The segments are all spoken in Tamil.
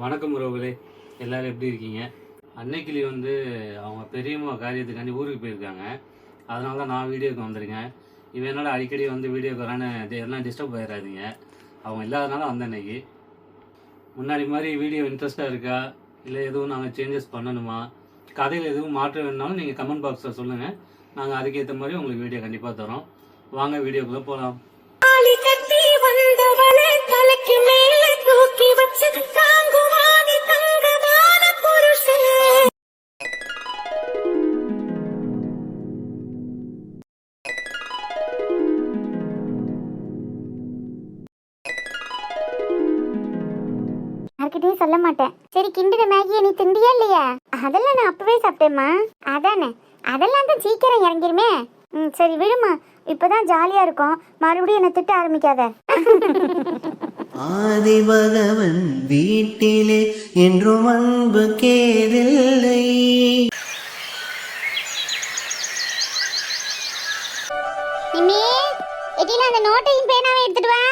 வணக்கம் உறவுகளே, எல்லாரும் எப்படி இருக்கீங்க? அன்னைக்கிளி வந்து அவங்க பெரியம்மா காரியத்துக்காண்டி ஊருக்கு போயிருக்காங்க. அதனால தான் நான் வீடியோக்கு வந்திருக்கேன். இவன் என்னோட அடிக்கடி வந்து வீடியோக்கு வரான்னு எல்லாம் டிஸ்டர்ப் ஆயிடாதீங்க. அவங்க இல்லாதனால வந்த அன்னைக்கு. முன்னாடி மாதிரி வீடியோ இன்ட்ரெஸ்ட்டாக இருக்கா, இல்லை எதுவும் நாங்கள் சேஞ்சஸ் பண்ணணுமா, கதையில் எதுவும் மாற்ற வேணுனாலும் நீங்கள் கமெண்ட் பாக்ஸில் சொல்லுங்கள். நாங்கள் அதுக்கேற்ற மாதிரி உங்களுக்கு வீடியோ கண்டிப்பாக தரோம். வாங்க வீடியோக்குள்ளே போகலாம். யார்கிட்டயும் சொல்ல மாட்டேன். சரி, கிண்டின மேகியை நீ திண்டியா இல்லையா? அதெல்லாம் நான் அப்பவே சாப்பிட்டேம்மா. அதானே, அதெல்லாம் தான் சீக்கிரம் இறங்கிருமே. சரி விடுமா, இப்பதான் ஜாலியா இருக்கும். மறுபடியும் என்ன திட்ட ஆரம்பிக்காத. ஆதி பகவன் வீட்டிலே என்றும் அன்பு கேதில்லை. அந்த நோட்டையும் பேனாவும் எடுத்துட்டு வா.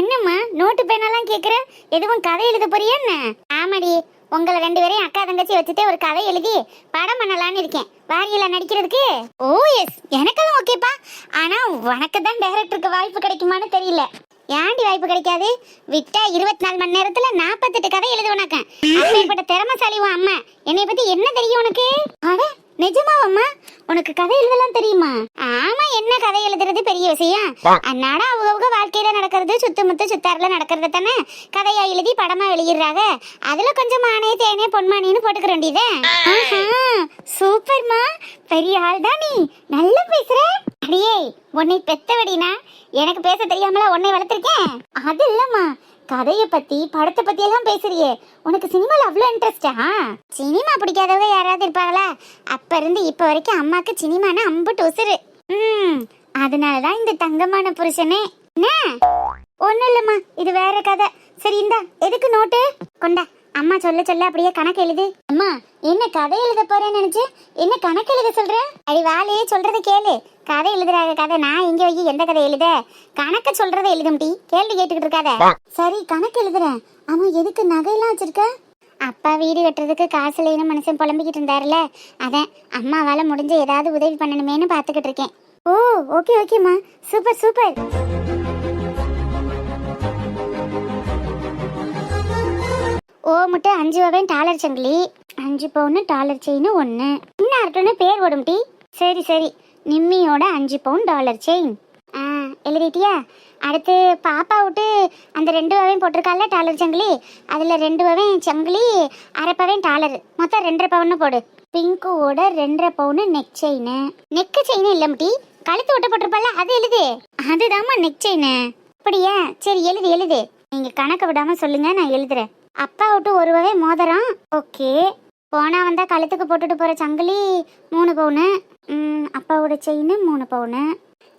என்னம்மா நோட்டு பேனாலாம் கேக்குற? எதுவும் கதை எழுத போறியா என்ன? ஆமாடி, உங்களை 2 பேரையும் அக்கா தங்கச்சி வச்சுட்டு ஒரு கதை எழுதி படம் பண்ணலான்னு இருக்கேன். வாரியல நடிக்கிறதுக்கு? ஓ எஸ், எனக்கெல்லாம் ஓகேப்பா. ஆனா உனக்கு தான் டைரக்டருக்கு வாய்ப்பு கிடைக்குமான்னு தெரியல. ஏன்டி வாய்ப்பு கிடைக்காது? விட்டா 24 மணி நேரத்துல 48 கதை எழுதுவனாக்க. அப்பேற்பட்ட திறமைசாலி உன் அம்மா. என்னை பத்தி என்ன தெரியும் உனக்கு? அட நிஜமாவம்மா, உனக்கு கதை எழுதலாம் தெரியுமா? ஆமா, என்ன கதை எழுதுறது பெரிய விஷயம்? அன்னாட அவங்க வாழ்க்கையில நடக்கிறது சுத்தமுத்த சுத்தாறுல நடக்கிறது தானே கதையா எழுதி படமா வெளியிடுறாங்க. அதுல கொஞ்சம் மானே தேனே பொன்மானின்னு போட்டுக்க வேண்டியதே. சூப்பர்மா, பெரிய ஆள் தான் நீ. நல்லா பேசுற. அடியே, உன்னை பெத்தவடினா எனக்கு பேச தெரியாமல உன்னை வளர்த்திருக்கேன். அது இல்லம்மா, கதைய பத்தி படத்தை பத்தி எல்லாம் பேசுறியே, உனக்கு சினிமால அவ்வளவு இன்ட்ரெஸ்டா? சினிமா பிடிக்காதவங்க யாராவது இருப்பாங்களா? அப்ப இருந்து இப்ப வரைக்கும் அம்மாக்கு சினிமானா அம்புட்டு உசுறு. அதனாலதான் இந்த தங்கமான புருஷனே. என்ன? ஒண்ணும் இல்லம்மா, இது வேற கதை. சரி இந்தா, எதுக்கு நோட்டு? கொண்டா, அம்மா சொல்ல சொல்ல அப்படியே கணக்கு எழுது. அம்மா, என்ன கதை எழுத போறேன்னு நினைச்சு என்ன கணக்கு எழுத சொல்ற? அடி வாழையே, சொல்றத கேளு. கதை எழுதுறாங்க கதை, நான் இங்க வை எந்த கதை எழுத? கணக்கு சொல்றதை எழுதும் டி, கேள்வி கேட்டுக்கிட்டு இருக்காத. சரி கணக்கு எழுதுறேன். ஆமா, எதுக்கு நகையெல்லாம் வச்சிருக்க? அப்பா வீடு கட்டுறதுக்கு காசு இல்லைன்னு மனுஷன் புலம்பிக்கிட்டு இருந்தாருல, அதான் அம்மாவால முடிஞ்ச ஏதாவது உதவி பண்ணணுமேனு பாத்துக்கிட்டு இருக்கேன். ஓ ஓகே ஓகேம்மா, சூப்பர் சூப்பர். ஓ முட்டை 5 பவன் டாலர் சங்கிலி, 5 பவுன் டாலர் செயின் 1. இன்னும் அர்த்தம்னு பேர் ஓடும் டி. சரி சரி, நிம்மியோட 5 பவுன் டாலர் செயின். எழுதிட்டியா? அடுத்து பாப்பா விட்டு அந்த 2 பவன் போட்டிருக்கால டாலர் சங்கிலி, அதுல 2 பவன் சங்கிலி, அரை பவன் டாலர், மொத்தம் 2.5 பவுன் போடு. பிங்குவோட 2.5 பவுன் நெக் செயின். நெக் செயின் இல்ல டி, கழுத்து விட்டு போட்டிருப்பால அது எழுது. அதுதாம்மா நெக் செயின். அப்படியா? சரி எழுது எழுது. நீங்க கணக்கு விடாம சொல்லுங்க, நான் எழுதுறேன். அப்பா விட்டு 1 பவன் மோதிரம். ஓகே. போனா வந்தா கழுத்துக்கு போட்டுட்டு போற சங்கிலி 3 பவுன். அப்பாவோட செயின் 3 பவுன்.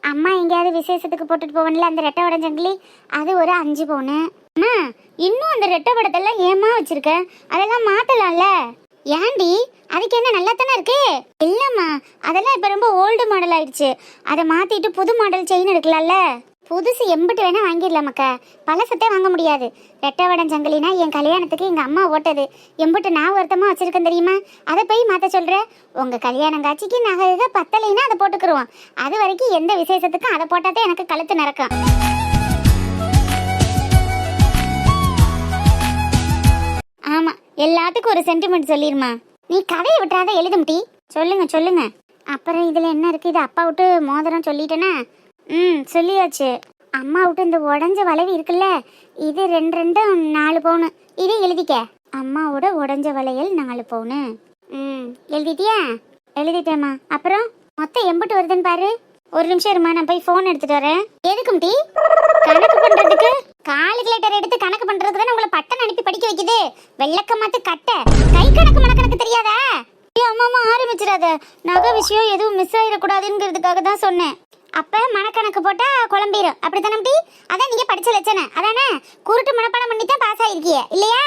அம்மா எங்கேயாவது விசேஷத்துக்கு போட்டுட்டு போவன்ல அந்த ரெட்டை வடம் சங்கிலி, அது ஒரு 5 பவுன். அம்மா, இன்னும் அந்த ரெட்டை வடத்தெல்லாம் ஏமா வச்சிருக்க? அதெல்லாம் மாத்தலாம்ல. ஏண்டி, அதுக்கு என்ன நல்லா தானே இருக்கு? இல்லம்மா, அதெல்லாம் இப்ப ரொம்ப ஓல்டு மாடல் ஆயிடுச்சு. அதை மாத்திட்டு புது மாடல் செயின் எடுக்கலாம்ல. புதுசு எம்பிட்டு வேணா வாங்கிடலாமக்கா, பழசத்தே வாங்க முடியாது. ரெட்டவடம் சங்கிலினா என் கல்யாணத்துக்கு எங்க அம்மா ஓட்டது, எம்பிட்டு நான் வருத்தமா வச்சிருக்கேன் தெரியுமா? அதை போய் மாத்த சொல்ற? உங்க கல்யாணம் காட்சிக்கு நகை பத்தலைன்னா அதை போட்டுக்கிருவோம். அது வரைக்கும் எந்த விசேஷத்துக்கும் அதை போட்டாதான் எனக்கு கழுத்து நடக்கும். ஆமா, எல்லாத்துக்கும் ஒரு சென்டிமெண்ட் சொல்லிருமா. நீ கதையை விட்டுறாத, எழுதும் டி. சொல்லுங்க சொல்லுங்க. அப்புறம் இதுல என்ன இருக்கு? இது அப்பா விட்டு மோதிரம் சொல்லிட்டேனா? சொல்லியாச்சு. அம்மா விட்டு இந்த உடஞ்ச வளைவு இருக்குல்ல, இது 2 4 பவுன். இதே எழுதிக்க. அம்மாவோட உடஞ்ச வளையல் 4 பவுன். எழுதிட்டியா? எழுதிட்டேம்மா. அப்புறம் மொத்தம் எம்பிட்டு வருதுன்னு பாரு. ஒரு நிமிஷம் இருமா, நான் போய் போன் எடுத்துட்டு வரேன். எதுக்கும் டி? கணக்கு பண்றதுக்கு. கால்குலேட்டர் எடுத்து கணக்கு பண்றதுக்கு தானே உங்களை பட்டன் அனுப்பி படிக்க வைக்குது. வெள்ளக்க மாத்து கட்ட கை கணக்கு மனக்கணக்கு தெரியாதா? அம்மா ஆரம்பிச்சிடாத. நகை விஷயம் எதுவும் மிஸ் ஆயிடக்கூடாதுங்கிறதுக்காக தான் சொன்னேன். அப்ப மனக்கணக்கு போட்டா குழம்பிடும், அப்படித்தானே? அதான் நீங்க படிச்ச லட்சணம். அதானே குருட்டு மனப்பாடம் பண்ணித்தான் பாஸ் ஆயிருக்கிய இல்லையா?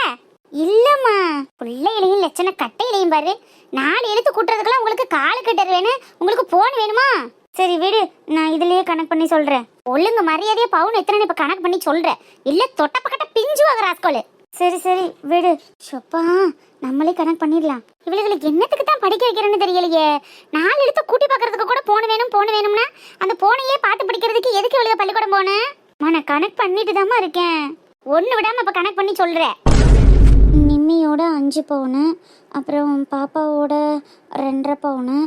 இல்லம்மா, பிள்ளைகளையும் லட்சணம் கட்டையிலையும் பாரு. 4 எழுத்து கூட்டுறதுக்கெல்லாம் உங்களுக்கு கால்குலேட்டர் வேணும், உங்களுக்கு போன் வேணுமா? சரி விடு, நான் இதுலயே கணக்கு பண்ணி சொல்றேன். ஒழுங்கு மரியாதையா பவுன் எத்தனை இப்ப கணக்கு பண்ணி சொல்றேன். இல்ல தொட்ட பக்கட்ட பிஞ்சு வாங்க ராஸ்கோலு. சரி சரி விடு. சொப்பா, நம்மளே கனெக்ட் பண்ணிடலாம். இவளுகளுக்கு என்னத்துக்கு தான் படிக்க வைக்கிறேன்னு தெரியலையே. 4 எழுத்து கூட்டி பார்க்கறதுக்கு கூட போன் வேணும்னா அந்த போனையே பார்த்து படிக்கிறதுக்கு எதுக்கு இவளுக்கு பள்ளிக்கூடம் போனேன்? நான் கனெக்ட் பண்ணிட்டு தாம்மா இருக்கேன். ஒன்று விடாம இப்போ கனெக்ட் பண்ணி சொல்கிறேன். நிம்மியோட 5 பவுனு, அப்புறம் பாப்பாவோட 2.5 பவுனு,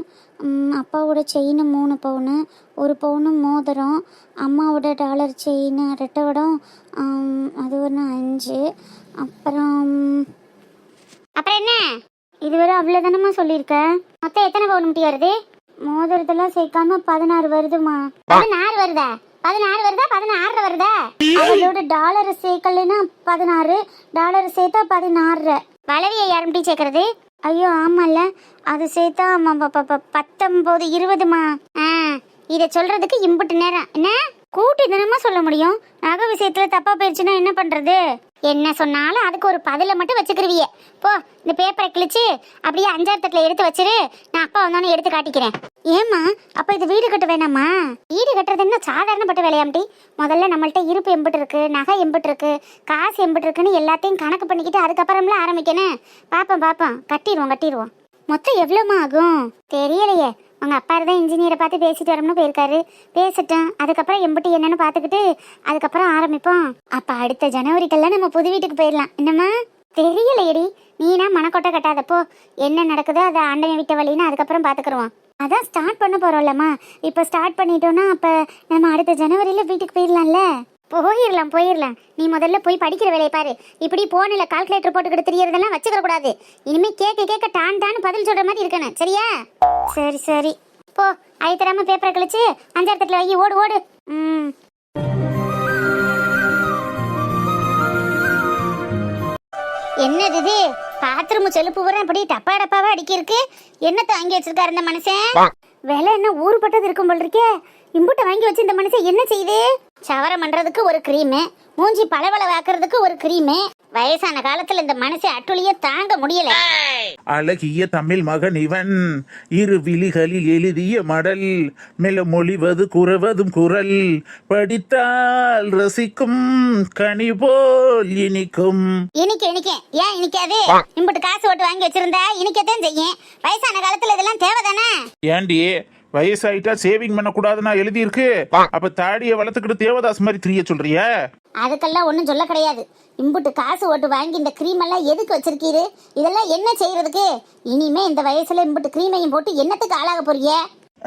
அப்பாவோட செயின் 3 பவுனு, 1 பவுனு மோதிரம், அம்மாவோட டாலர் செயின் ரெட்டவடம், அது ஒன்று 5. அப்புறம் என்ன இதுவரை அவ்வளோதானம்மா சொல்லியிருக்கேன். மொத்தம் எத்தனை பவுன் முட்டி வருது? மோதிரத்தெல்லாம் சேர்க்காம 16 வருதுமா. 16 வருதா? 16 வருதா? 16 வருதா? அவளோட டாலர் சேர்க்கலைன்னா 16, டாலர் சேர்த்தா 16. வளவியை யாரும் டீ சேர்க்கறது? ஐயோ ஆமாம்ல, அது சேர்த்தா 19 20மா. இதை சொல்றதுக்கு இம்புட்டு நேரம் என்ன? கூட்டி தினமா சொல்ல முடியும். நகை விஷயத்துல தப்பா போயிடுச்சுன்னா என்ன பண்றது? என்ன சொன்னாலும் அதுக்கு ஒரு பதில மட்டும் வச்சுக்கிருவியே. போ, இந்த பேப்பரை கிழிச்சு அப்படியே 5ஆம் தட்டில் எடுத்து வச்சிரு. நான் அப்பா வந்தோன்னு எடுத்து காட்டிக்கிறேன். ஏம்மா, அப்ப இது வீடு கட்ட வேணாமா? வீடு கட்டுறது என்ன சாதாரணப்பட்ட வேலையாம்டி? முதல்ல நம்மள்ட்ட இருப்பு எம்பிட்டு இருக்கு, நகை எம்பிட்டு இருக்கு, காசு எம்பிட்டு இருக்குன்னு எல்லாத்தையும் கணக்கு பண்ணிக்கிட்டு அதுக்கப்புறம்லாம் ஆரம்பிக்கணும். பாப்போம் கட்டிடுவோம். மொத்தம் எவ்வளோமா ஆகும் தெரியலையே. உங்க அப்பா தான் இன்ஜினியரை பார்த்து பேசிட்டு வரணும்னு போயிருக்காரு. பேசிட்டேன். அதுக்கப்புறம் எம்பிட்டு என்னன்னு பார்த்துக்கிட்டு அதுக்கப்புறம் ஆரம்பிப்போம். அப்ப அடுத்த ஜனவரிக்கெல்லாம் நம்ம புது வீட்டுக்கு போயிடலாம். என்னம்மா? தெரியலையடி. நீனா மனக்கொட்டை கட்டாதப்போ என்ன நடக்குதோ அதை ஆண்டவன் விட்ட வழின்னு அதுக்கப்புறம் பார்த்துக்குருவோம். அதான் ஸ்டார்ட் பண்ண போறோம்லம்மா. இப்போ ஸ்டார்ட் பண்ணிட்டோம்னா அப்ப நம்ம அடுத்த ஜனவரியில வீட்டுக்கு போயிடலாம்ல. போயிடலாம். நீ முதல்ல போய் படிக்கிற வேலையை பாரு. இப்படி போனில கால்குலேட்டர் போட்டுக்கிட்டு தெரியறதெல்லாம் வச்சுக்க கூடாது. இனிமே கேட்க டான் பதில் சொல்ற மாதிரி இருக்கணும். சரியா? சரி போ. ஐத்தராம பேப்பரை கழிச்சு 5ஆம் தட்டில் வை. ஓடு. என்னது இது? பாத்ரூம் செலுப்பு பூரா இப்படி டப்பாவா அடிக்கிருக்கு. என்னத்தை வாங்கி வச்சிருக்காரு இந்த மனுஷன்? விலை என்ன ஊறுபட்டது இருக்கும் போல் இருக்கே. இம்புட்டை வாங்கி வச்சு இந்த மனுஷன் என்ன செய்யுது? சவரம் பண்றதுக்கு ஒரு கிரீமு, மூஞ்சி பளபள வாக்குறதுக்கு ஒரு கிரீமு. வயசான காலத்துல இந்த மனுஷன் அட்டுளிய தாங்க முடியல. அழகிய தமிழ் மகன் இவன், இரு விழிகளில் எழுதிய மடல், மெல்ல மொழிவது குறவதும் குரல், படித்தால் ரசிக்கும் கனி போல் இனிக்கும். இனிக்க ஏன் இனிக்காது? இம்புட்டு காசு ஓட்டு வாங்கி வச்சிருந்தா இனிக்கத்தான் செய்யும். வயசான காலத்துல இதெல்லாம் தேவைதானே? ஏண்டி வயசாயிட்டா சேவிங் பண்ண கூடாதுன்னா எழுதி இருக்கு. அப்ப தாடிய வளர்த்துக்கிட்டு தேவதாஸ் மாதிரி திரிய சொல்றிய? அதுக்கெல்லாம் ஒண்ணும் சொல்ல கிடையாது. இம்புட்டு காசு ஓட்டு வாங்கி இந்த கிரீம் எல்லாம் எதுக்கு வச்சிருக்கீரு? இதெல்லாம் என்ன செய்யறதுக்கு? இனிமே இந்த வயசுல இம்புட்டு கிரீமையும் போட்டு என்னத்துக்கு ஆளாக போறீங்க?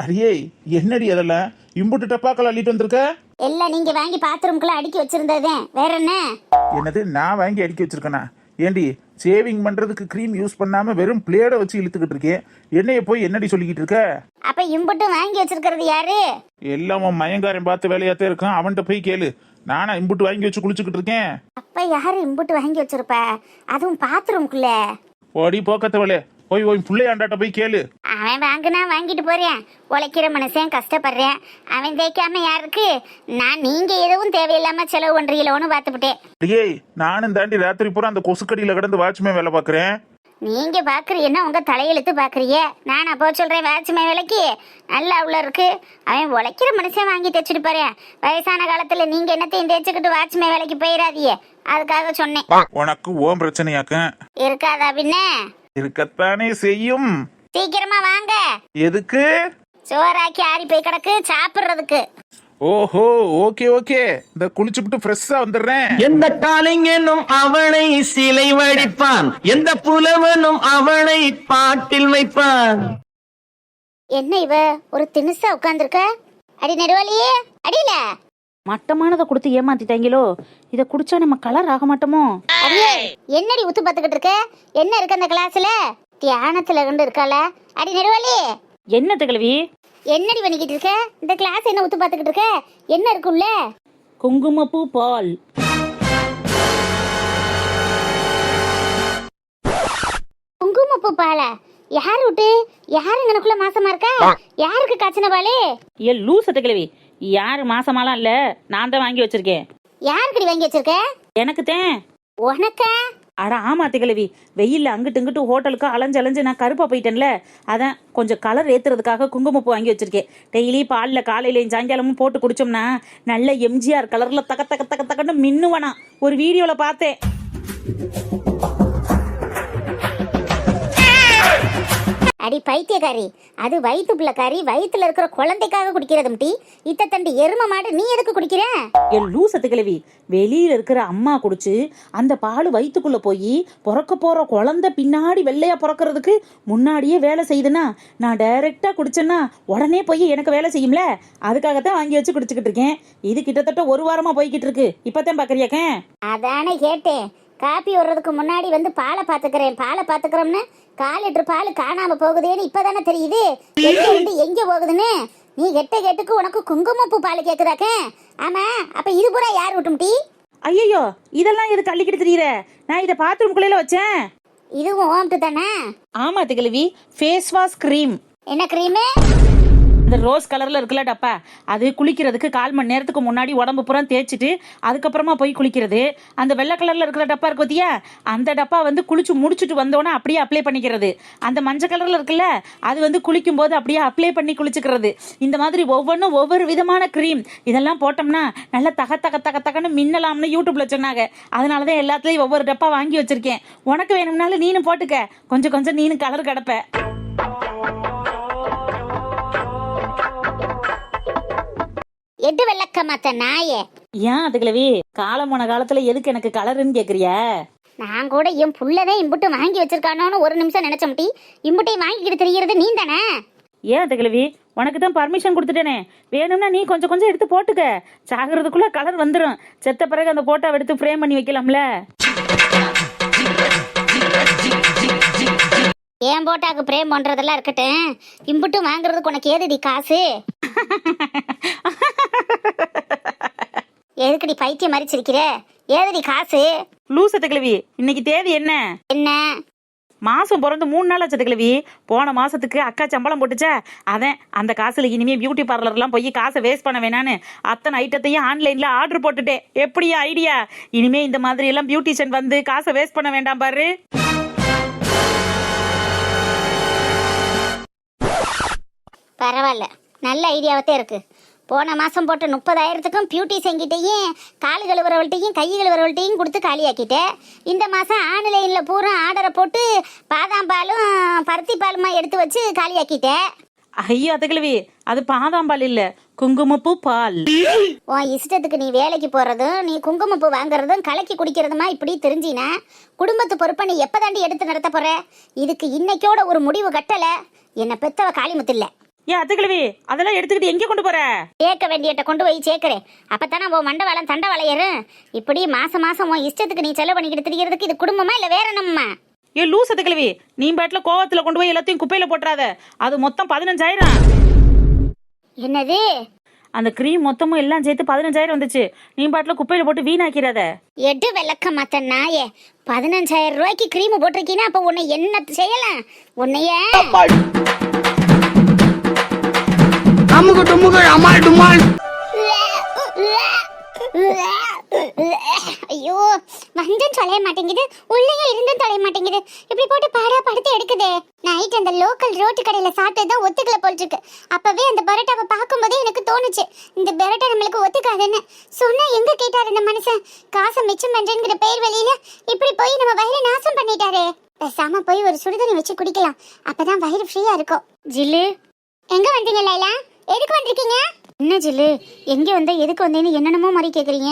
அடியே என்னடி அதெல்லாம் இம்புட்டு டப்பாக்கள் அள்ளிட்டு வந்திருக்க? எல்லாம் நீங்க வாங்கி பாத்ரூம்குள்ள அடுக்கி வச்சிருந்ததே. வேற என்ன? என்னது நான் வாங்கி அடுக்கி வச்சிருக்கேனா? ஏண்டி சேவிங் பண்றதுக்கு கிரீம் யூஸ் பண்ணாம வெறும் பிளேட வச்சு இழுத்துக்கிட்டு இருக்கேன். என்னைய போய் என்னடி சொல்லிக்கிட்டு இருக்க? அப்ப இம்புட்டு வாங்கி வச்சிருக்கிறது யாரு? எல்லாம் உன் மயங்காரன் பார்த்து வேலையாத்தே இருக்கான். அவன்கிட்ட போய் கேளு. நானா இம்புட்டு வாங்கி வச்சு குளிச்சுக்கிட்டு இருக்கேன்? அப்ப யாரு இம்புட்டு வாங்கி வச்சிருப்ப? அதுவும் பாத்ரூம்குள்ள. ஓடி போக்கத்தவளே, போய் பிள்ளையாண்டாட்ட போய் கேளு. அவன் வாங்கினா வாங்கிட்டு போறேன். உழைக்கிற மனுஷன் கஷ்டப்படுறேன். அவன் தேய்க்காம யாருக்கு? நீங்க எதுவும் தேவையில்லாம செலவு பண்றீங்களோன்னு பார்த்துவிட்டேன். ஏய், நானும் தாண்டி ராத்திரி பூரா அந்த கொசுக்கடியில கிடந்து வாட்ச்மேன் வேலை பாக்குறேன். நீங்க பாக்குறீங்கன்னா உங்க தலையெழுத்து பாக்குறீங்க. நான் அப்போ சொல்றேன் வாட்ச்மேன் வேலைக்கு நல்லா உள்ள இருக்கு. அவன் உழைக்கிற மனுஷன் வாங்கி தைச்சிட்டு பாரு. வயசான காலத்துல நீங்க என்னத்தையும் தேய்ச்சிக்கிட்டு வாட்ச்மேன் வேலைக்கு போயிடாதீங்க. அதுக்காக சொன்னேன். உனக்கு ஓம் பிரச்சனையாக்க இருக்காதா? பின்ன இருக்கத்தானே செய்யும். சீக்கிரமா வாங்க. எதுக்கு? சோறாக்கி ஆறி போய் கிடக்கு, சாப்பிடுறதுக்கு. ஓஹோ, ஓகே. இந்த குளிச்சுட்டு ஃப்ரெஷ்ஷா வந்துடுறேன். எந்த காளிங்கனும் அவனை சிலை வடிப்பான், எந்த புலவனும் அவனை பாட்டில் வைப்பான். என்ன இவ ஒரு தினுசா உட்கார்ந்துருக்க? அடி நெடுவாளியே, அடியில மட்டமானதை கொடுத்து ஏமாத்திட்டாங்களோ. இதை குடிச்சா நம்ம கலர் ஆக மாட்டோமோ? அடியே, என்னடி உத்து பார்த்துக்கிட்டு இருக்க? என்ன இருக்கு அந்த கிளாஸ்ல? தியானத்துல கொண்டு இருக்கால. அடி நெடுவாளி, என்ன கிழவி? என்னடி பண்ணிக்கிட்டு இருக்க? இந்த கிளாஸ் என்ன உத்து பார்த்துக்கிட்டு இருக்க? என்ன இருக்குல்ல? குங்குமப்பூ பால். குங்குமப்பூ பாலா? யாரு விட்டு? யாரு இங்கனக்குள்ள மாசமா இருக்கா? யாருக்கு காய்ச்சின பாலு? ஏ லூசட்ட கிழவி, யாரு மாசமாலாம் இல்ல, நான் தான் வாங்கி வச்சிருக்கேன். யாருக்கடி வாங்கி வச்சிருக்க? எனக்கு தான். உனக்கா? அட ஆமா கிழவி, வெயில்ல அங்கிட்டு இங்கிட்டு ஹோட்டலுக்கு அலைஞ்சு நான் கருப்பா போயிட்டேன்ல, அதான் கொஞ்சம் கலர் ஏத்துறதுக்காக குங்குமப்பூ வாங்கி வச்சிருக்கேன். டெய்லி பால்ல காலையிலையும் சாயங்காலமும் போட்டு குடிச்சோம்னா நல்ல எம்ஜிஆர் கலர்ல தக்க தக்கன்னு மின்னுவனா ஒரு வீடியோல பார்த்தேன். அடி பைத்தியக்காரி, அது வயிற்று பிள்ளைக்காரி வயிற்றுல இருக்கிற குழந்தைக்காக குடிக்கிறதும் டீ. இத்த தண்டி எரும மாடு நீ எதுக்கு குடிக்கிற? என் லூசத்து கிழவி, வெளியில இருக்கிற அம்மா குடிச்சு அந்த பால் வயிற்றுக்குள்ள போய் பிறக்க போற குழந்தை பின்னாடி வெள்ளையா பிறக்கிறதுக்கு முன்னாடியே வேலை செய்யுதுன்னா நான் டைரக்டா குடிச்சேன்னா உடனே போய் எனக்கு வேலை செய்யும்ல. அதுக்காகத்தான் வாங்கி வச்சு குடிச்சுக்கிட்டு இருக்கேன். இது கிட்டத்தட்ட 1 வாரமா போய்கிட்டு இருக்கு. இப்பதான் பாக்குறியாக்க? அதானே கேட்டேன். காப்பி வர்றதுக்கு முன்னாடி வந்து பாலை பாத்துக்கிறோம்னு 1/4 லிட்டர் பால் காணாம போகுதேன்னு இப்பதானே தெரியுது எங்க இருந்து எங்க போகுதுன்னு. நீ கேட்டுக்கு உனக்கு குங்குமப்பூ பால் கேக்குதாக்க? ஆமா, அப்ப இது பூரா யார் விட்டும் டீ? ஐயோ, இதெல்லாம் எதுக்கு அள்ளிக்கிட்டு தெரியுற? நான் இதை பாத்ரூம்குள்ள வச்சேன். இதுவும் ஓம்ட்டு தானே? ஆமா திகழவி, ஃபேஸ் வாஷ் கிரீம். என்ன கிரீமு? இந்த ரோஸ் கலர்ல இருக்குல்ல டப்பா, அது குளிக்கிறதுக்கு 1/4 மணி நேரத்துக்கு முன்னாடி உடம்பு பூரா தேய்ச்சிட்டு அதுக்கப்புறமா போய் குளிக்கிறது. அந்த வெள்ளை கலர்ல இருக்கிற டப்பா இருக்கு பத்தியா, அந்த டப்பா வந்து குளிச்சு முடிச்சுட்டு வந்தோடனே அப்படியே அப்ளை பண்ணிக்கிறது. அந்த மஞ்சள் கலர்ல இருக்குல்ல, அது வந்து குளிக்கும் போது அப்படியே அப்ளை பண்ணி குளிச்சுக்கிறது. இந்த மாதிரி ஒவ்வொன்றும் ஒவ்வொரு விதமான கிரீம். இதெல்லாம் போட்டோம்னா நல்லா தகன்னு மின்னலாம்னு யூடியூப்ல சொன்னாங்க. அதனாலதான் எல்லாத்துலயும் ஒவ்வொரு டப்பா வாங்கி வச்சிருக்கேன். உனக்கு வேணும்னாலும் நீனும் போட்டுக்க. கொஞ்சம் நீனும் கலர் கிடப்ப. எட்டு வெள்ளக்க மாத்த நாயே. ஏன் அதுகளவி, காலம் போன காலத்துல எதுக்கு எனக்கு கலருன்னு கேக்குறியா? நான் கூட என் புள்ளதான் இம்புட்டு வாங்கி வச்சிருக்கானோன்னு ஒரு நிமிஷம் நினைச்ச முட்டி. இம்புட்டையும் வாங்கிக்கிட்டு தெரியறது நீ தானே? ஏன் அதுகளவி, உனக்கு தான் பர்மிஷன் கொடுத்துட்டேனே. வேணும்னா நீ கொஞ்சம் எடுத்து போட்டுக்க. சாகிறதுக்குள்ள கலர் வந்துடும். செத்த பிறகு அந்த போட்டோவை எடுத்து ஃப்ரேம் பண்ணி வைக்கலாம்ல. ஏன் போட்டாக்கு பிரேம் பண்றதெல்லாம் இருக்கட்டும், இம்புட்டு வாங்குறதுக்கு உனக்கு ஏதுடி காசு? எதுக்குடி பைத்தியம் மாதிரி சிரிக்கிற? ஏதுடி காசு? லூசத்துக்கிழவி, இன்னைக்கு தேதி என்ன? என்ன மாசம் பிறந்து 3 நாள் ஆச்சதுக்கிழவி. போன மாசத்துக்கு அக்கா சம்பளம் போட்டுச்சா, அதான் அந்த காசுல இனிமே பியூட்டி பார்லர்லாம் போய் காசை வேஸ்ட் பண்ண வேணான்னு அத்தனை ஐட்டத்தையும் ஆன்லைன்ல ஆர்டர் போட்டுட்டேன். எப்படியா ஐடியா? இனிமே இந்த மாதிரி எல்லாம் பியூட்டிஷியன் வந்து காசை வேஸ்ட் பண்ண வேண்டாம் பாரு. பரவாயில்ல, நல்ல ஐடியாவத்தே இருக்கு. போன மாசம் போட்ட 30,000த்துக்கும் பியூட்டிஷியன்கிட்டையும் காலு கழுவுறவள்கிட்டையும் கை கழுவுறவள்கிட்டையும் கொடுத்து காலியாக்கிட்டேன். இந்த மாசம் ஆன்லைன்ல பூரா ஆர்டரை போட்டு பாதாம் பாலும் பருத்தி பாலுமா எடுத்து வச்சு காலியாக்கிட்டேன். ஐயோ அதுக்கிழவி, அது பாதாம் பால் இல்ல, குங்குமப்பூ பால். உன் இஷ்டத்துக்கு நீ வேலைக்கு போறதும் நீ குங்குமப்பூ வாங்குறதும் கலக்கி குடிக்கிறதுமா இப்படி தெரிஞ்சினா குடும்பத்து பொறுப்பை நீ எப்பதாண்டி எடுத்து நடத்த போற? இதுக்கு இன்னைக்கோட ஒரு முடிவு கட்டல. என்ன பெத்தவ காளிமுத்து இல்ல. ஏன் அதுக்கிழவி, அதெல்லாம் எடுத்துக்கிட்டு எங்க கொண்டு போற? சேர்க்க வேண்டியட்ட கொண்டு போய் சேர்க்கிறேன். அப்பதானே உன் மண்டவாளம் தண்டவாளையரும். இப்படி மாசம் உன் இஷ்டத்துக்கு நீ செலவு பண்ணிக்கிட்டு திரியறதுக்கு இது குடும்பமா இல்ல வேற என்னம்மா? ஏ லூஸ் அதுக்கிழவி, நீ பாட்டுல கோவத்துல கொண்டு போய் எல்லாத்தையும் குப்பையில போட்டுறாத. அது மொத்தம் 15,000. என்னது? அந்த கிரீம் மொத்தமும் எல்லாம் சேர்த்து 15,000 வந்துச்சு. நீ பாட்டுல குப்பையில போட்டு வீணாக்கிறாத. எட்டு விளக்க மாத்த நாயே. 15,000 ரூபாய்க்கு கிரீம் போட்டிருக்கீன்னா அப்ப உன்னை என்ன செய்யலாம்? உன்னைய அமுகு டுமுகு அமால் டுமால். ஐயோ, வந்தும் தொலைய மாட்டேங்குது, உள்ளே இருந்தும் தொலைய மாட்டேங்குது. இப்படி போட்டு பாடா படுத்து எடுக்குதே. நைட் அந்த லோக்கல் ரோட்டு கடையில சாப்பிட்டதுதான் ஒத்துக்கல போல் இருக்கு. அப்பவே அந்த பரோட்டாவை பார்க்கும்போதே எனக்கு தோணுச்சு, இந்த பரோட்டா நம்மளுக்கு ஒத்துக்காதுன்னு. சொன்னா எங்க கேட்டாரு இந்த மனுஷன்? காசை மிச்சம் பண்றேங்கிற பேர் வழியில இப்படி போய் நம்ம வயிறு நாசம் பண்ணிட்டாரு. பேசாம போய் ஒரு சுடுதண்ணி வச்சு குடிக்கலாம், அப்பதான் வயிறு ஃப்ரீயா இருக்கும். ஜில்லு, எங்க வந்தீங்க லைலா? எதுக்கு வந்திருக்கீங்க? என்ன ஜில்லு, எங்க வந்த எதுக்கு வந்தேன்னு என்னென்னமோ மாதிரி கேக்குறீங்க?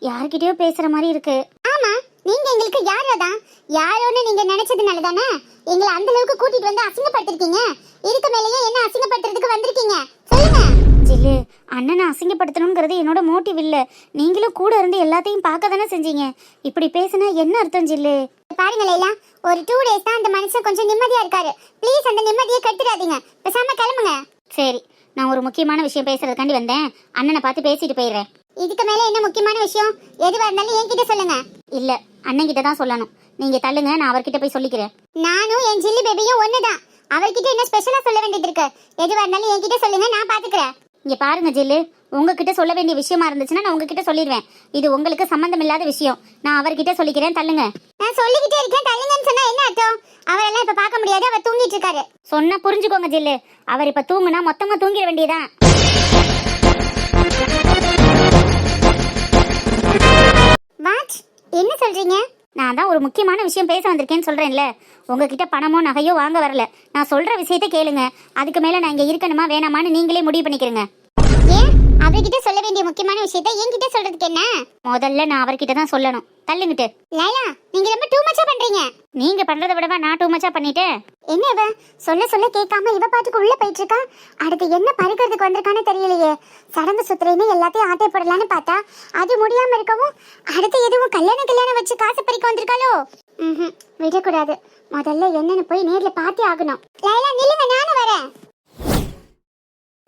யார்கிட்டயோ பேசுற மாதிரி இருக்கு. ஆமா, நீங்க எங்களுக்கு யாரோதான்? யாரோன்னு நீங்க நினைச்சதுனால தானே எங்களை அந்த அளவுக்கு கூட்டிட்டு வந்து அசிங்கப்படுத்திருக்கீங்க. இதுக்கு மேலேயே என்ன அசிங்கப்படுத்துறதுக்கு வந்திருக்கீங்க? சொல்லுங்க ஜில்லு. அண்ணனை அசிங்கப்படுத்தணுங்கிறது என்னோட மோட்டிவ் இல்ல. நீங்களும் கூட இருந்து எல்லாத்தையும் பார்க்க தானே செஞ்சீங்க. இப்படி பேசினா என்ன அர்த்தம் ஜில்லு? பாருங்க லைலா, ஒரு 2 days தான் அந்த மனுஷன் கொஞ்சம் நிம்மதியா இருக்காரு. ப்ளீஸ் அந்த நிம்மதியை கெடுத்துடாதீங்க. பேசாம கிளம்புங்க. சரி, நான் ஒரு முக்கியமான விஷயம் பேசுறதுக்காண்டி வந்தேன். அண்ணனை பார்த்து பேசிட்டு போயிடுறேன். இதுக்கு மேல என்ன முக்கியமான விஷயம்? எதுவா இருந்தாலும் என்கிட்ட சொல்லுங்க. இல்ல, அண்ணன் கிட்ட தான் சொல்லணும். நீங்க தள்ளுங்க, நான் அவர்கிட்ட போய் சொல்லிக்கிறேன். நானும் என் ஜில்லி பேபியும் ஒண்ணுதான். அவர்கிட்ட என்ன ஸ்பெஷலா சொல்ல வேண்டியது இருக்கு? எதுவா இருந்தாலும் என்கிட்ட சொல்லுங்க, நான் பாத்துக்கிறேன். இங்க பாருங்க ஜில்லு, உங்ககிட்ட சொல்ல வேண்டிய விஷயமா இருந்துச்சுன்னா நான் உங்ககிட்ட சொல்லிடுவேன். இது உங்களுக்கு சம்பந்தம் இல்லாத விஷயம். நான் அவர்கிட்ட சொல்லிக்கிறேன், தள்ளுங்க. நான் சொல்லிக்கிட்டே இருக்கேன், தள்ளுங்கன்னு சொன்னா என்ன அர்த்தம்? அவரெல்லாம் இப்ப பார்க்க முடியாது, அவர் தூங்கிட்டு இருக்காரு. சொன்னா புரிஞ்சுக்கோங்க ஜில்லு, அவர் இப்ப தூங்குனா மொத்தமா தூங்கிட வேண்டியதான். வாட், என்ன சொல்றீங்க? நான் தான் ஒரு முக்கியமான விஷயம் பேச வந்திருக்கேன்னு சொல்றேன்ல. உங்ககிட்ட பணமோ நகையோ வாங்க வரல. நான் சொல்ற விஷயத்த கேளுங்க. அதுக்கு மேல நான் இங்க இருக்கணுமா வேணாமான்னு நீங்களே முடிவு பண்ணிக்கிறீங்க. ஏன் அவர்கிட்ட சொல்ல வேண்டிய முக்கியமான விஷயத்த என்கிட்ட சொல்றதுக்கு என்ன? முதல்ல நான் அவர்கிட்ட தான் சொல்லணும். தள்ளுங்கிட்டு. லைலா, நீங்க ரொம்ப டூ மச்சா பண்றீங்க. நீங்க பண்றதை விடவா நான் டூ மச்சா பண்ணிட்டேன்? என்ன இவ சொல்ல சொல்ல கேட்காம இவ பாட்டுக்கு உள்ள போயிட்டு இருக்கா. அடுத்து என்ன பறிக்கிறதுக்கு வந்திருக்கான்னு தெரியலையே. சடங்கு சுத்துறேன்னு எல்லாத்தையும் ஆட்டை போடலான்னு பார்த்தா அது முடியாம இருக்கவும் அடுத்து எதுவும் கல்யாணம் வச்சு காசு பறிக்க வந்திருக்காளோ? விடக்கூடாது. முதல்ல என்னன்னு போய் நேர்ல பார்த்தே ஆகணும். லைலா நில்லுங்க, நானும் வரேன்.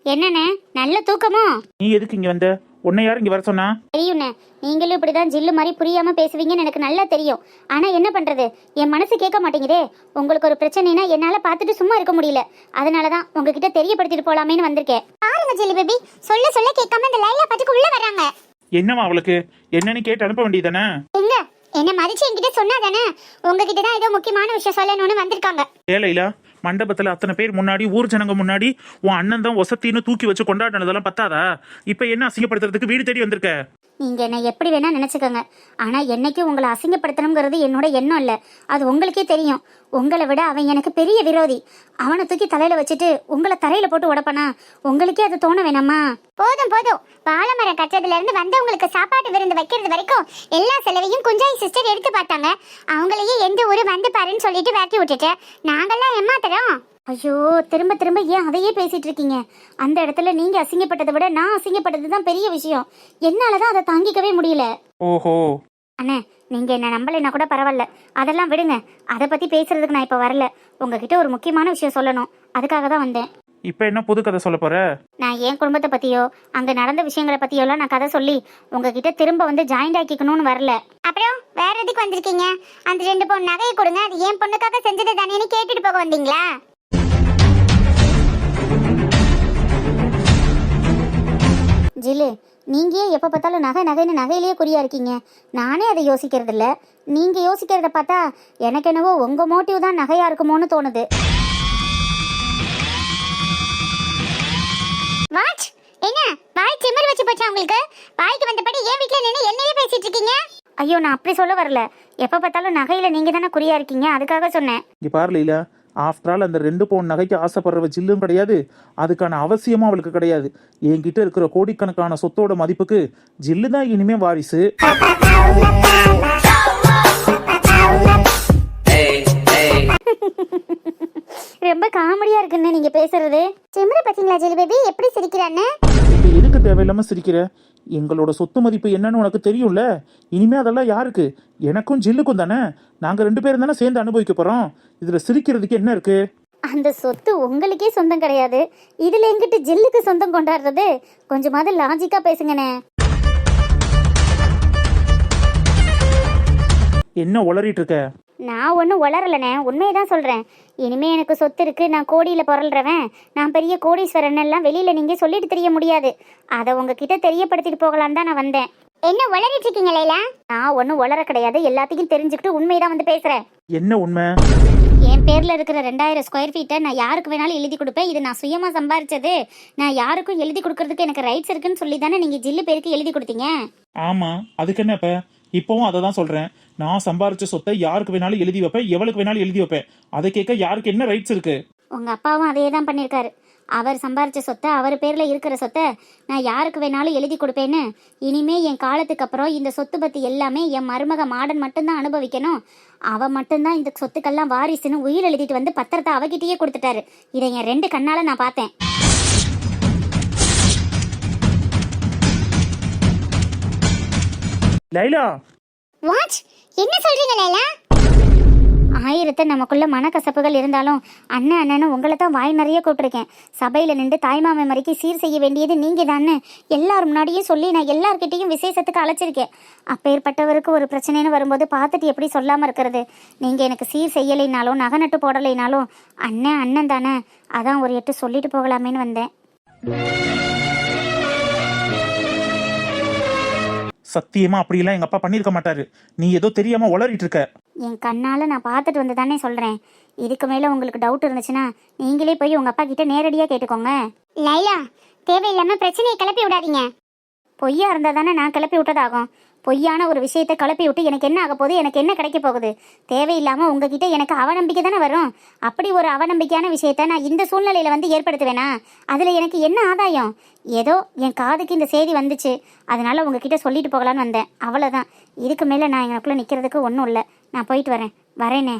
என்னண்ணே, நல்ல தூக்கமோ? நீ எதுக்கு இங்க வந்த? உன்னை யார் இங்க வர சொன்னா? தெரியுண்ணே, நீங்களும் இப்படிதான் ஜில்லு மாதிரி புரியாம பேசுவீங்கன்னு எனக்கு நல்லா தெரியும். ஆனா என்ன பண்றது, என் மனசு கேட்க மாட்டேங்குதே. உங்களுக்கு ஒரு பிரச்சனைனா என்னால பார்த்துட்டு சும்மா இருக்க முடியல. அதனாலதான் உங்ககிட்ட தெரியப்படுத்திட்டு போலாமேன்னு வந்திருக்கேன். பாருங்க ஜில்லு பேபி, சொல்ல சொல்ல கேட்காம இந்த லைலா பாட்டுக்கு உள்ள வராங்க. என்னவா அவளுக்கு? என்னன்னு கேட்டு அனுப்ப வேண்டியதானே? எங்க என்ன மதிச்சு என்கிட்ட சொன்னாதானே? உங்ககிட்ட தான் ஏதோ முக்கியமான விஷயம் சொல்லணும்னு வந்திருக்காங்க. ஏலைலா, மண்டபத்துல அத்தனை பேர் முன்னாடி, ஊர் ஜனங்க முன்னாடி உன் அண்ணன் தான் ஒசத்தின்னு தூக்கி வச்சு கொண்டாடினதெல்லாம் பத்தாதா? இப்ப என்ன அசிங்கப்படுத்துறதுக்கு வீடு தேடி வந்திருக்க? நீங்க என்ன எப்படி வேணா நினைச்சுக்கோங்க. ஆனா என்னைக்கும் உங்களை அசிங்கப்படுத்தணுங்கிறது என்னோட எண்ணம் இல்ல. அது உங்களுக்கே தெரியும். உங்களை விட அவன் எனக்கு பெரிய விரோதி. அவனை தூக்கி தலையில வச்சுட்டு உங்களை தரையில போட்டு உடப்பனா உங்களுக்கே அது தோண வேணாமா? போதும் போதும். வாழைமரம் கட்டதுல இருந்து வந்தவங்களுக்கு சாப்பாட்டு விருந்து வைக்கிறது வரைக்கும் எல்லா செலவையும் குஞ்சாய் சிஸ்டர் எடுத்து பார்த்தாங்க. அவங்களையே எந்த ஊரு வந்து பாருன்னு சொல்லிட்டு வேட்டி விட்டுட்டு நாங்கெல்லாம் ஏமாத்துறோம். ஐயோ, திரும்ப திரும்ப ஏன் அதையே பேசிட்டு இருக்கீங்க? அந்த இடத்துல நீங்க அசிங்கப்பட்டதை விட நான் அசிங்கப்பட்டதுதான் பெரிய விஷயம். என்னாலதான் அதை தாங்கிக்கவே முடியல. ஓஹோ அண்ணே, நீங்க என்ன நம்பலைன்னா கூட பரவாயில்ல, அதெல்லாம் விடுங்க. அதை பத்தி பேசுறதுக்கு நான் இப்ப வரல. உங்ககிட்ட ஒரு முக்கியமான விஷயம் சொல்லணும். அதுக்காக தான் வந்தேன். இப்ப என்ன புது கதை சொல்ல போற? நான் என் குடும்பத்தை பத்தியோ அங்க நடந்த விஷயங்களை பத்தியோலாம் நான் கதை சொல்லி உங்ககிட்ட திரும்ப வந்து ஜாயிண்ட் ஆக்கிக்கணும்னு வரல. அப்புறம் வேற எதுக்கு வந்திருக்கீங்க? அந்த 2 பவுன் நகையை கொடுங்க, அது என் பொண்ணுக்காக செஞ்சது தானேன்னு கேட்டுட்டு போக வந்தீங்களா? ஜில்லு, நீங்க ஏன் எப்போ பார்த்தாலும் நகைன்னு நகையிலேயே குறியா இருக்கீங்க? நானே அதை யோசிக்கிறது இல்ல. நீங்க யோசிக்கிறத பார்த்தா எனக்கு என்னவோ உங்க மோட்டிவ் தான் நகையா இருக்குமோன்னு தோணுது. வாட்? என்ன வாய் திமிர் வச்சு போச்சா உங்களுக்கு? வாய்க்கு வந்தபடி ஏன் வீட்ல நின்னு என்னையே பேசிட்டு இருக்கீங்க? ஐயோ, நான் அப்படி சொல்ல வரல. எப்போ பார்த்தாலும் நகையில நீங்க தானே குறியா இருக்கீங்க, அதுக்காக சொன்னேன். இங்க பாரு லீலா, ஆஃப்டர் ஆல் அந்த 2 பவுன் நகைக்கு ஆசைப்படுறவ ஜில்லும் கிடையாது, அதுக்கான அவசியமும் அவளுக்கு கிடையாது. என்கிட்ட இருக்கிற கோடிக்கணக்கான சொத்தோட மதிப்புக்கு ஜில்லு தான் இனிமே வாரிசு. ரொம்ப காமெடியா இருக்குன்னு நீங்க பேசுறது. சிம்ர பாத்தீங்களா ஜில்லு பேபி எப்படி சிரிக்கிறான்னு? இப்ப எதுக்கு தேவையில்லாம சிரிக்கிற? எங்களோட சொத்து மதிப்பு என்னன்னு உனக்கு தெரியும்ல. இனிமே அதெல்லாம் யாருக்கு? எனக்கும் ஜில்லுக்கும் தானே. நாங்க 2 பேரும் தானே சேர்ந்து அனுபவிக்க போறோம். இதுல சிரிக்கிறதுக்கு என்ன இருக்கு? அந்த சொத்து உங்களுக்கே சொந்தம் கிடையாது. இதுல எங்கிட்ட ஜில்லுக்கு சொந்தம் கொண்டாடுறது? கொஞ்சமாவது லாஜிக்கா பேசுங்கண்ணே. என்ன உளறிட்டு இருக்க? நான் ஒன்றும் வளரலண்ணே, உண்மையதான் சொல்கிறேன். இனிமே எனக்கு சொத்து இருக்கு, நான் கோடியில் புரள்றவன், நான் பெரிய கோடீஸ்வரன் எல்லாம் வெளியில் நீங்கள் சொல்லிட்டு தெரிய முடியாது. அதை உங்ககிட்ட தெரியப்படுத்திட்டு போகலான்னு தான் நான் வந்தேன். என்ன வளரிட்டு இருக்கீங்க லைலா? நான் ஒன்றும் வளர கிடையாது, எல்லாத்தையும் தெரிஞ்சுக்கிட்டு உண்மைதான் வந்து பேசுகிறேன். என்ன உண்மை? என் பேரில் இருக்கிற 2000 ஸ்கொயர் ஃபீட்டை நான் யாருக்கு வேணாலும் எழுதி கொடுப்பேன். இது நான் சுயமாக சம்பாரிச்சது. நான் யாருக்கும் எழுதி கொடுக்கறதுக்கு எனக்கு ரைட்ஸ் இருக்குன்னு சொல்லி தானே நீங்கள் ஜில்லு பேருக்கு எழுதி கொடுத்தீங்க. ஆமா, அதுக்கு என்ன? இப்பவும் அதை தான் சொல்றேன். நான் சம்பாரிச்ச சொத்தை யாருக்கு வேணாலும் எழுதி வைப்பேன், எவளுக்கு வேணாலும் எழுதி வைப்பேன். அதை கேட்க யாருக்கு என்ன ரைட்ஸ் இருக்கு? உங்க அப்பாவும் அதே தான் பண்ணியிருக்காரு. அவர் சம்பாரிச்ச சொத்தை, அவர் பேர்ல இருக்கிற சொத்தை நான் யாருக்கு வேணாலும் எழுதி கொடுப்பேன்னு. இனிமே என் காலத்துக்கு அப்புறம் இந்த சொத்து பத்தி எல்லாமே என் மருமக மாடன் மட்டும்தான் அனுபவிக்கணும். அவ மட்டும்தான் இந்த சொத்துக்கெல்லாம் வாரிசுன்னு உயிர் எழுதிட்டு வந்து பத்திரத்தை அவகிட்டயே கொடுத்துட்டாரு. இதை என் 2 கண்ணால நான் பார்த்தேன். லைலா, வாட்? என்ன சொல்றீங்க லைலா? 1000 நமக்குள்ள மனக்கசப்புகள் இருந்தாலும் அண்ணன்னு உங்களை தான் வாய் நிறைய கூப்பிட்டுருக்கேன். சபையில நின்று தாய்மாமன் மறைக்கு சீர் செய்ய வேண்டியது நீங்க தானே எல்லாரும் முன்னாடியும் சொல்லி நான் எல்லார்கிட்டையும் விசேஷத்துக்கு அழைச்சிருக்கேன். அப்பேற்பட்டவருக்கு ஒரு பிரச்சனைன்னு வரும்போது பார்த்துட்டு எப்படி சொல்லாம இருக்கிறது? நீங்க எனக்கு சீர் செய்யலைனாலும் நகை நட்டு போடலைனாலும் அண்ணன் தானே, அதான் ஒரு 8 சொல்லிட்டு போகலாமேன்னு வந்தேன். சத்தியமா அப்படியெல்லாம் எங்க அப்பா பண்ணிருக்க மாட்டாரு. நீ ஏதோ தெரியாம உளறிட்டு இருக்க. என் கண்ணால நான் பார்த்துட்டு வந்து தானே சொல்றேன். இதுக்கு மேல உங்களுக்கு டவுட் இருந்துச்சுன்னா நீங்களே போய் உங்க அப்பா கிட்ட நேரடியா கேட்டுக்கோங்க. லைலா, தேவையில்லாம பிரச்சனையை கிளப்பி விடாதீங்க. பொய்யா இருந்தா தானே நான் கிளப்பி விட்டதாகும். பொய்யான ஒரு விஷயத்தை கிளப்பி விட்டு எனக்கு என்ன ஆக போகுது, எனக்கு என்ன கிடைக்க போகுது? தேவையில்லாமல் உங்ககிட்ட எனக்கு அவநம்பிக்கை தானே வரும். அப்படி ஒரு அவநம்பிக்கையான விஷயத்த நான் இந்த சூழ்நிலையில் வந்து ஏற்படுத்துவேனா? அதில் எனக்கு என்ன ஆதாயம்? ஏதோ என் காதுக்கு இந்த செய்தி வந்துச்சு, அதனால உங்ககிட்ட சொல்லிட்டு போகலான்னு வந்தேன், அவ்வளோதான். இதுக்கு மேலே நான் எனக்குள்ளே நிற்கிறதுக்கு ஒன்றும் இல்லை. நான் போயிட்டு வரேனே.